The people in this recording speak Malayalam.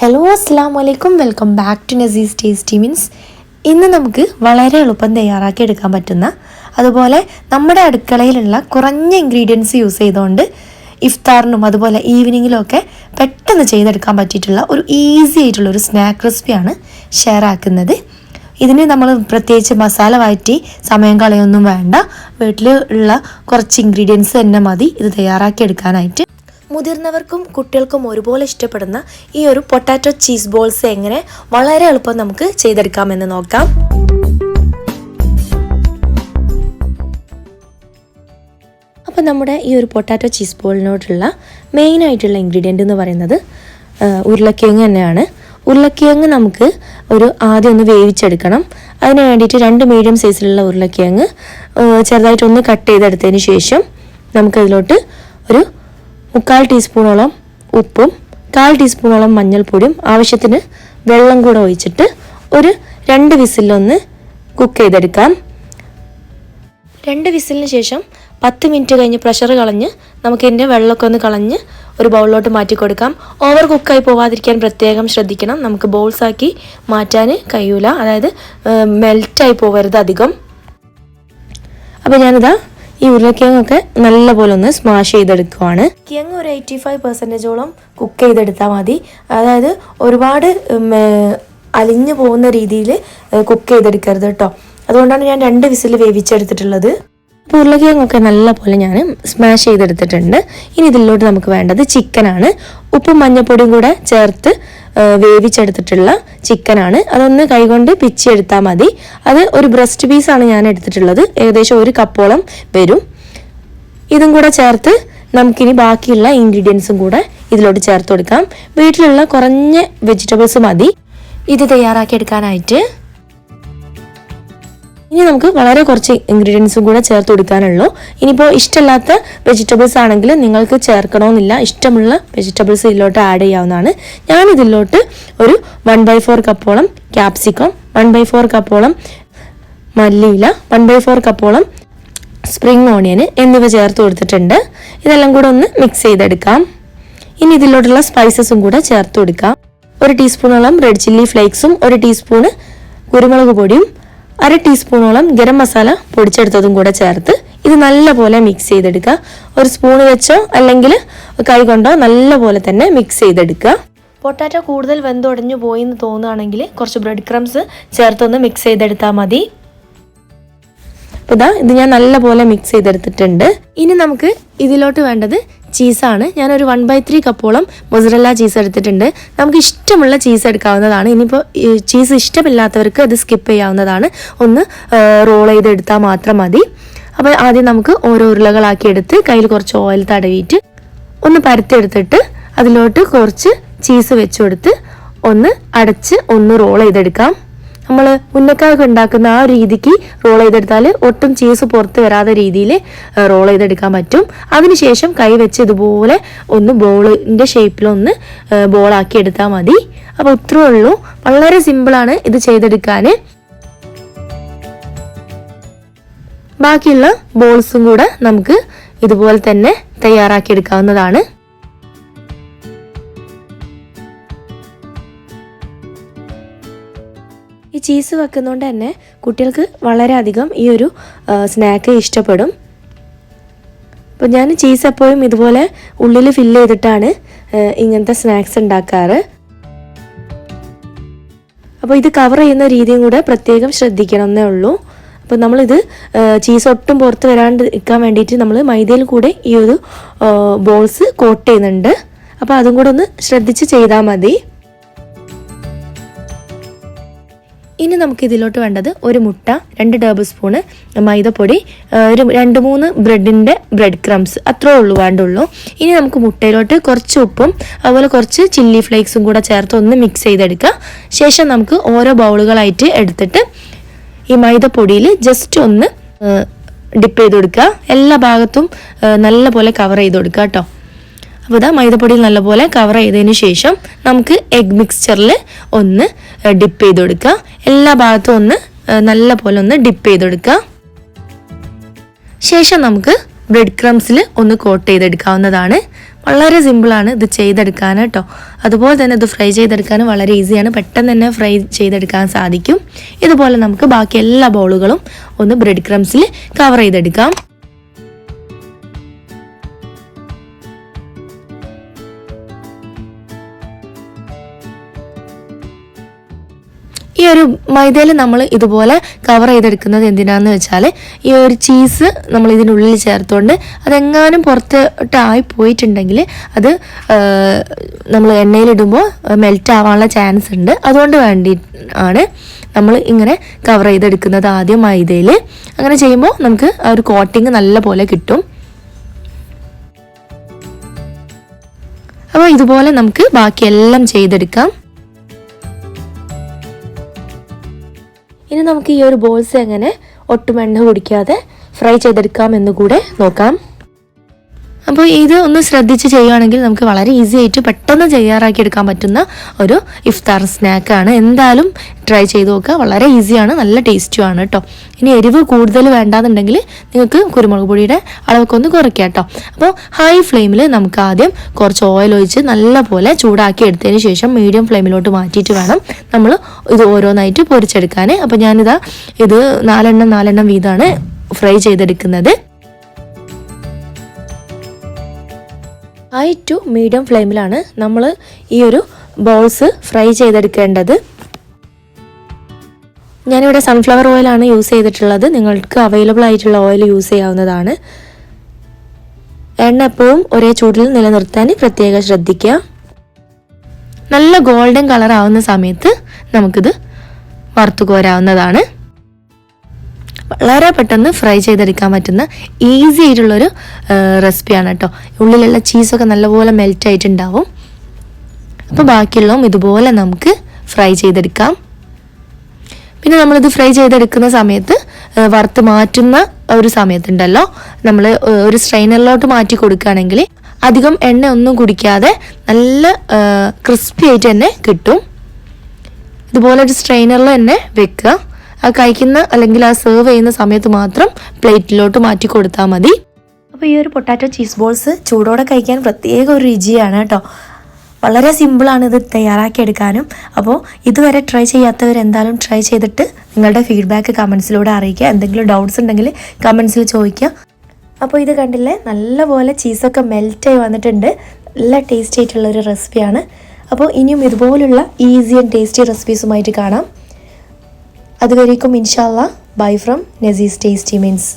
ഹലോ അസ്സലാമു അലൈക്കും, വെൽക്കം ബാക്ക് ടു നസീസ് ടേസ്റ്റി മീൻസ്. ഇന്ന് നമുക്ക് വളരെ എളുപ്പം തയ്യാറാക്കി എടുക്കാൻ പറ്റുന്ന, അതുപോലെ നമ്മുടെ അടുക്കളയിലുള്ള കുറഞ്ഞ ഇൻഗ്രീഡിയൻസ് യൂസ് ചെയ്തുകൊണ്ട് ഇഫ്താറിനും അതുപോലെ ഈവനിങ്ങിലും ഒക്കെ പെട്ടെന്ന് ചെയ്തെടുക്കാൻ പറ്റിയിട്ടുള്ള ഒരു ഈസി ആയിട്ടുള്ളൊരു സ്നാക്ക് റെസിപ്പിയാണ് ഷെയർ ആക്കുന്നത്. ഇതിന് നമ്മൾ പ്രത്യേകിച്ച് മസാല വഴറ്റി സമയം കളയൊന്നും വേണ്ട. വീട്ടിൽ ഉള്ള കുറച്ച് ഇൻഗ്രീഡിയൻസ് തന്നെ മതി ഇത് തയ്യാറാക്കി എടുക്കാനായിട്ട്. മുതിർന്നവർക്കും കുട്ടികൾക്കും ഒരുപോലെ ഇഷ്ടപ്പെടുന്ന ഈ ഒരു പൊട്ടാറ്റോ ചീസ് ബോൾസ് എങ്ങനെ വളരെ എളുപ്പം നമുക്ക് ചെയ്തെടുക്കാമെന്ന് നോക്കാം. അപ്പോൾ നമ്മുടെ ഈ ഒരു പൊട്ടാറ്റോ ചീസ് ബോളിനോടുള്ള മെയിനായിട്ടുള്ള ഇൻഗ്രീഡിയൻ്റ് എന്ന് പറയുന്നത് ഉരുളക്കിഴങ്ങ് തന്നെയാണ്. ഉരുളക്കിഴങ്ങ് നമുക്ക് ആദ്യം ഒന്ന് വേവിച്ചെടുക്കണം. അതിന് വേണ്ടിയിട്ട് 2 മീഡിയം സൈസിലുള്ള ഉരുളക്കിഴങ്ങ് ചെറുതായിട്ടൊന്ന് കട്ട് ചെയ്തെടുത്തതിന് ശേഷം നമുക്കതിലോട്ട് ഒരു 3/4 ടീസ്പൂണോളം ഉപ്പും 1/4 ടീസ്പൂണോളം മഞ്ഞൾപ്പൊടിയും ആവശ്യത്തിന് വെള്ളം കൂടെ ഒഴിച്ചിട്ട് ഒരു 2 വിസിലൊന്ന് കുക്ക് ചെയ്തെടുക്കാം. 2 വിസിലിന് ശേഷം 10 മിനിറ്റ് കഴിഞ്ഞ് പ്രഷർ കളഞ്ഞ് നമുക്കിതിൻ്റെ വെള്ളമൊക്കെ ഒന്ന് കളഞ്ഞ് ഒരു ബൗളിലോട്ട് മാറ്റി കൊടുക്കാം. ഓവർ കുക്കായി പോവാതിരിക്കാൻ പ്രത്യേകം ശ്രദ്ധിക്കണം. നമുക്ക് ബോൾസാക്കി മാറ്റാൻ കഴിയൂല, അതായത് മെൽറ്റായി പോകരുത് അധികം. അപ്പോൾ ഞാനിതാ ഈ ഉരുളക്കിഴങ്ങൊക്കെ നല്ലപോലെ ഒന്ന് സ്മാഷ് ചെയ്തെടുക്കുവാണ്. കിഴങ്ങ് ഒരു 85% കുക്ക് ചെയ്തെടുത്താൽ മതി. അതായത് ഒരുപാട് അലിഞ്ഞു പോകുന്ന രീതിയിൽ കുക്ക് ചെയ്തെടുക്കരുത് കേട്ടോ. അതുകൊണ്ടാണ് ഞാൻ 2 വിസിൽ വേവിച്ചെടുത്തിട്ടുള്ളത്. അപ്പോൾ ഉരുളക്കിഴങ്ങൊക്കെ നല്ലപോലെ ഞാൻ സ്മാഷ് ചെയ്തെടുത്തിട്ടുണ്ട്. ഇനി ഇതിലോട്ട് നമുക്ക് വേണ്ടത് ചിക്കനാണ്. ഉപ്പും മഞ്ഞൾപ്പൊടിയും കൂടെ ചേർത്ത് വേവിച്ചെടുത്തിട്ടുള്ള ചിക്കനാണ്. അതൊന്ന് കൈകൊണ്ട് പിച്ചെടുത്താൽ മതി. അത് ഒരു ബ്രസ്റ്റ് പീസാണ് ഞാൻ എടുത്തിട്ടുള്ളത്. ഏകദേശം 1 കപ്പോളം വരും. ഇതും കൂടെ ചേർത്ത് നമുക്കിനി ബാക്കിയുള്ള ഇൻഗ്രീഡിയൻസും കൂടെ ഇതിലോട്ട് ചേർത്ത് കൊടുക്കാം. വീട്ടിലുള്ള കുറഞ്ഞ വെജിറ്റബിൾസ് മതി ഇത് തയ്യാറാക്കി എടുക്കാനായിട്ട്. ഇനി നമുക്ക് വളരെ കുറച്ച് ഇൻഗ്രീഡിയൻസും കൂടെ ചേർത്ത് കൊടുക്കാനുള്ളൂ. ഇനിയിപ്പോൾ ഇഷ്ടമില്ലാത്ത വെജിറ്റബിൾസ് ആണെങ്കിൽ നിങ്ങൾക്ക് ചേർക്കണമെന്നില്ല. ഇഷ്ടമുള്ള വെജിറ്റബിൾസ് ഇതിലോട്ട് ആഡ് ചെയ്യാവുന്നതാണ്. ഞാനിതിലോട്ട് ഒരു 1/4 കപ്പോളം ക്യാപ്സിക്കം, 1/4 കപ്പോളം മല്ലിയില, 1/4 കപ്പോളം സ്പ്രിംഗ് ഓണിയൻ എന്നിവ ചേർത്ത് കൊടുത്തിട്ടുണ്ട്. ഇതെല്ലാം കൂടെ ഒന്ന് മിക്സ് ചെയ്തെടുക്കാം. ഇനി ഇതിലോട്ടുള്ള സ്പൈസസും കൂടെ ചേർത്ത് കൊടുക്കാം. 1 ടീസ്പൂണോളം റെഡ് ചില്ലി ഫ്ലേക്സും 1 ടീസ്പൂണ് കുരുമുളക് പൊടിയും 1/2 ടീസ്പൂണോളം ഗരം മസാല പൊടിച്ചെടുത്തതും കൂടെ ചേർത്ത് ഇത് നല്ലപോലെ മിക്സ് ചെയ്തെടുക്കുക. ഒരു സ്പൂൺ വെച്ചോ അല്ലെങ്കിൽ കൈ കൊണ്ടോ നല്ലപോലെ തന്നെ മിക്സ് ചെയ്തെടുക്കുക. പൊട്ടാറ്റോ കൂടുതൽ വെന്തുടഞ്ഞു പോയി എന്ന് തോന്നുകയാണെങ്കിൽ കുറച്ച് ബ്രെഡ് ക്രംസ് ചേർത്തൊന്ന് മിക്സ് ചെയ്തെടുത്താൽ മതി. അപ്പോൾ ഇത് ഞാൻ നല്ലപോലെ മിക്സ് ചെയ്തെടുത്തിട്ടുണ്ട്. ഇനി നമുക്ക് ഇതിലോട്ട് വേണ്ടത് ചീസാണ്. ഞാനൊരു 1/3 കപ്പോളം മൊസറല്ല ചീസ് എടുത്തിട്ടുണ്ട്. നമുക്ക് ഇഷ്ടമുള്ള ചീസ് എടുക്കാവുന്നതാണ്. ഇനിയിപ്പോൾ ചീസ് ഇഷ്ടമില്ലാത്തവർക്ക് അത് സ്കിപ്പ് ചെയ്യാവുന്നതാണ്. ഒന്ന് റോൾ ചെയ്തെടുത്താൽ മാത്രം മതി. അപ്പോൾ ആദ്യം നമുക്ക് ഓരോ ഉരുളകളാക്കി എടുത്ത് കയ്യിൽ കുറച്ച് ഓയിൽ തടവിയിട്ട് ഒന്ന് പരത്തിയെടുത്തിട്ട് അതിലോട്ട് കുറച്ച് ചീസ് വെച്ച് കൊടുത്ത് ഒന്ന് അടച്ച് ഒന്ന് റോൾ ചെയ്തെടുക്കാം. നമ്മൾ ഉന്നക്കായൊക്കെ ഉണ്ടാക്കുന്ന ആ രീതിക്ക് റോൾ ചെയ്തെടുത്താൽ ഒട്ടും ചീസ് പുറത്ത് വരാത്ത രീതിയിൽ റോൾ ചെയ്തെടുക്കാൻ പറ്റും. അതിനുശേഷം കൈ വെച്ച് ഇതുപോലെ ഒന്ന് ബോളിൻ്റെ ഷേപ്പിലൊന്ന് ബോളാക്കി എടുത്താൽ മതി. അപ്പോൾ ഇത്രയേ ഉള്ളൂ. വളരെ സിമ്പിളാണ് ഇത് ചെയ്തെടുക്കാൻ. ബാക്കിയുള്ള ബോൾസും കൂടെ നമുക്ക് ഇതുപോലെ തന്നെ തയ്യാറാക്കി എടുക്കാവുന്നതാണ്. ഈ ചീസ് വെക്കുന്നതുകൊണ്ട് തന്നെ കുട്ടികൾക്ക് വളരെയധികം ഈ ഒരു സ്നാക്ക് ഇഷ്ടപ്പെടും. അപ്പോൾ ഞാൻ ചീസ് എപ്പോഴും ഇതുപോലെ ഉള്ളിൽ ഫില്ല് ചെയ്തിട്ടാണ് ഇങ്ങനത്തെ സ്നാക്സ് ഉണ്ടാക്കാറ്. അപ്പോൾ ഇത് കവർ ചെയ്യുന്ന രീതിയും കൂടെ പ്രത്യേകം ശ്രദ്ധിക്കണം എന്നേ ഉള്ളൂ. അപ്പോൾ നമ്മളിത് ചീസ് ഒട്ടും പുറത്ത് വരാണ്ട് നിൽക്കാൻ വേണ്ടിയിട്ട് നമ്മൾ മൈദയിൽ കൂടെ ഈ ഒരു ബോൾസ് കോട്ട് ചെയ്യുന്നുണ്ട്. അപ്പോൾ അതും കൂടെ ഒന്ന് ശ്രദ്ധിച്ച് ചെയ്താൽ മതി. ഇനി നമുക്ക് ഇതിലോട്ട് വേണ്ടത് 1 മുട്ട, 2 ടേബിൾ സ്പൂണ് മൈദപ്പൊടി, ഒരു 2-3 ബ്രെഡ് ക്രംസ്, അത്രേ വേണ്ടുള്ളൂ. ഇനി നമുക്ക് മുട്ടയിലോട്ട് കുറച്ച് ഉപ്പും അതുപോലെ കുറച്ച് ചില്ലി ഫ്ലേക്സും കൂടെ ചേർത്ത് ഒന്ന് മിക്സ് ചെയ്തെടുക്കുക. ശേഷം നമുക്ക് ഓരോ ബൗളുകളായിട്ട് എടുത്തിട്ട് ഈ മൈദപ്പൊടിയിൽ ജസ്റ്റ് ഒന്ന് ഡിപ്പ് ചെയ്ത് കൊടുക്കുക. എല്ലാ ഭാഗത്തും നല്ലപോലെ കവർ ചെയ്ത് കൊടുക്കുക കേട്ടോ. അപ്പോൾ മൈദപ്പൊടിയിൽ നല്ലപോലെ കവർ ചെയ്തതിന് ശേഷം നമുക്ക് എഗ് മിക്സ്ചറിൽ ഒന്ന് ഡിപ്പ് ചെയ്ത് കൊടുക്കുക. എല്ലാ ഭാഗത്തും ഒന്ന് നല്ലപോലെ ഒന്ന് ഡിപ്പ് ചെയ്ത് കൊടുക്കുക. ശേഷം നമുക്ക് ബ്രെഡ് ക്രംസിൽ ഒന്ന് കോട്ട് ചെയ്തെടുക്കാവുന്നതാണ്. വളരെ സിമ്പിളാണ് ഇത് ചെയ്തെടുക്കാൻ കേട്ടോ. അതുപോലെ തന്നെ ഇത് ഫ്രൈ ചെയ്തെടുക്കാനും വളരെ ഈസിയാണ്, പെട്ടെന്ന് തന്നെ ഫ്രൈ ചെയ്തെടുക്കാൻ സാധിക്കും. ഇതുപോലെ നമുക്ക് ബാക്കി എല്ലാ ബോളുകളും ഒന്ന് ബ്രെഡ് ക്രംസിൽ കവർ ചെയ്തെടുക്കാം. ഈ ഒരു മൈദയിൽ നമ്മൾ ഇതുപോലെ കവർ ചെയ്തെടുക്കുന്നത് എന്തിനാന്ന് വെച്ചാൽ ഈ ഒരു ചീസ് നമ്മൾ ഇതിനുള്ളിൽ ചേർത്തുകൊണ്ട് അതെങ്ങാനും പുറത്തോട്ടായി പോയിട്ടുണ്ടെങ്കിൽ അത് നമ്മൾ എണ്ണയിലിടുമ്പോൾ മെൽറ്റ് ആവാനുള്ള ചാൻസ് ഉണ്ട്. അതുകൊണ്ട് വേണ്ടി ആണ് നമ്മൾ ഇങ്ങനെ കവർ ചെയ്തെടുക്കുന്നത് ആദ്യം മൈദയിൽ. അങ്ങനെ ചെയ്യുമ്പോൾ നമുക്ക് ആ ഒരു കോട്ടിങ് നല്ല പോലെ കിട്ടും. അപ്പോൾ ഇതുപോലെ നമുക്ക് ബാക്കിയെല്ലാം ചെയ്തെടുക്കാം. ഇനി നമുക്ക് ഈ ഒരു ബോൾസ് എങ്ങനെ ഒട്ടും എണ്ണ കുടിക്കാതെ ഫ്രൈ ചെയ്തെടുക്കാം എന്ന് കൂടെ നോക്കാം. അപ്പോൾ ഇത് ഒന്ന് ശ്രദ്ധിച്ച് ചെയ്യുകയാണെങ്കിൽ നമുക്ക് വളരെ ഈസി ആയിട്ട് പെട്ടെന്ന് തയ്യാറാക്കി എടുക്കാൻ പറ്റുന്ന ഒരു ഇഫ്താർ സ്നാക്കാണ്. എന്തായാലും ട്രൈ ചെയ്ത് നോക്കുക, വളരെ ഈസിയാണ്, നല്ല ടേസ്റ്റുമാണ് കേട്ടോ. ഇനി എരിവ് കൂടുതൽ വേണ്ടാന്നുണ്ടെങ്കിൽ നിങ്ങൾക്ക് കുരുമുളക് പൊടിയുടെ അളവൊക്കെ ഒന്ന് കുറയ്ക്കാം കേട്ടോ. അപ്പോൾ ഹൈ ഫ്ലെയിമിൽ നമുക്ക് ആദ്യം കുറച്ച് ഓയിൽ ഒഴിച്ച് നല്ലപോലെ ചൂടാക്കി എടുത്തതിന് ശേഷം മീഡിയം ഫ്ലെയിമിലോട്ട് മാറ്റിയിട്ട് വേണം നമ്മൾ ഇത് ഓരോന്നായിട്ട് പൊരിച്ചെടുക്കാൻ. അപ്പോൾ ഞാനിതാ ഇത് 4 വീതമാണ് ഫ്രൈ ചെയ്തെടുക്കുന്നത്. ഹൈ ടു മീഡിയം ഫ്ലെയിമിലാണ് നമ്മൾ ഈ ഒരു ബോൾസ് ഫ്രൈ ചെയ്തെടുക്കേണ്ടത്. ഞാനിവിടെ സൺഫ്ലവർ ഓയിലാണ് യൂസ് ചെയ്തിട്ടുള്ളത്. നിങ്ങൾക്ക് അവൈലബിൾ ആയിട്ടുള്ള ഓയിൽ യൂസ് ചെയ്യാവുന്നതാണ്. എണ്ണ എപ്പോഴും ഒരേ ചൂടിൽ നിലനിർത്താൻ പ്രത്യേകം ശ്രദ്ധിക്കുക. നല്ല ഗോൾഡൻ കളർ ആവുന്ന സമയത്ത് നമുക്കിത് വറുത്തു കോരാവുന്നതാണ്. വളരെ പെട്ടെന്ന് ഫ്രൈ ചെയ്തെടുക്കാൻ പറ്റുന്ന ഈസി ആയിട്ടുള്ളൊരു റെസിപ്പിയാണ് കേട്ടോ. ഉള്ളിലുള്ള ചീസൊക്കെ നല്ലപോലെ മെൽറ്റ് ആയിട്ടുണ്ടാവും. അപ്പോൾ ബാക്കിയുള്ളതും ഇതുപോലെ നമുക്ക് ഫ്രൈ ചെയ്തെടുക്കാം. പിന്നെ നമ്മളിത് ഫ്രൈ ചെയ്തെടുക്കുന്ന സമയത്ത് വറുത്ത് മാറ്റുന്ന ഒരു സമയത്തുണ്ടല്ലോ, നമ്മൾ ഒരു സ്ട്രെയിനറിലോട്ട് മാറ്റി കൊടുക്കുകയാണെങ്കിൽ അധികം എണ്ണ ഒന്നും കുടിക്കാതെ നല്ല ക്രിസ്പി ആയിട്ട് തന്നെ കിട്ടും. ഇതുപോലെ ഒരു സ്ട്രെയിനറിൽ തന്നെ വെക്കുക. ആ കഴിക്കുന്ന അല്ലെങ്കിൽ ആ സെർവ് ചെയ്യുന്ന സമയത്ത് മാത്രം പ്ലേറ്റിലോട്ട് മാറ്റി കൊടുത്താൽ മതി. അപ്പോൾ ഈ ഒരു പൊട്ടാറ്റോ ചീസ് ബോൾസ് ചൂടോടെ കഴിക്കാൻ പ്രത്യേക ഒരു രുചിയാണ് കേട്ടോ. വളരെ സിമ്പിളാണ് ഇത് തയ്യാറാക്കിയെടുക്കാനും. അപ്പോൾ ഇതുവരെ ട്രൈ ചെയ്യാത്തവർ എന്തായാലും ട്രൈ ചെയ്തിട്ട് നിങ്ങളുടെ ഫീഡ്ബാക്ക് കമൻസിലൂടെ അറിയിക്കുക. എന്തെങ്കിലും ഡൗട്ട്സ് ഉണ്ടെങ്കിൽ കമൻസിൽ ചോദിക്കുക. അപ്പോൾ ഇത് കണ്ടില്ലേ, നല്ലപോലെ ചീസൊക്കെ മെൽറ്റായി വന്നിട്ടുണ്ട്. നല്ല ടേസ്റ്റി ആയിട്ടുള്ളൊരു റെസിപ്പിയാണ്. അപ്പോൾ ഇനിയും ഇതുപോലുള്ള ഈസി ആൻഡ് ടേസ്റ്റി റെസിപ്പീസുമായിട്ട് കാണാം. അതുവരേക്കും ഇൻഷാ അല്ലാഹ് bye from Nazees tasty means.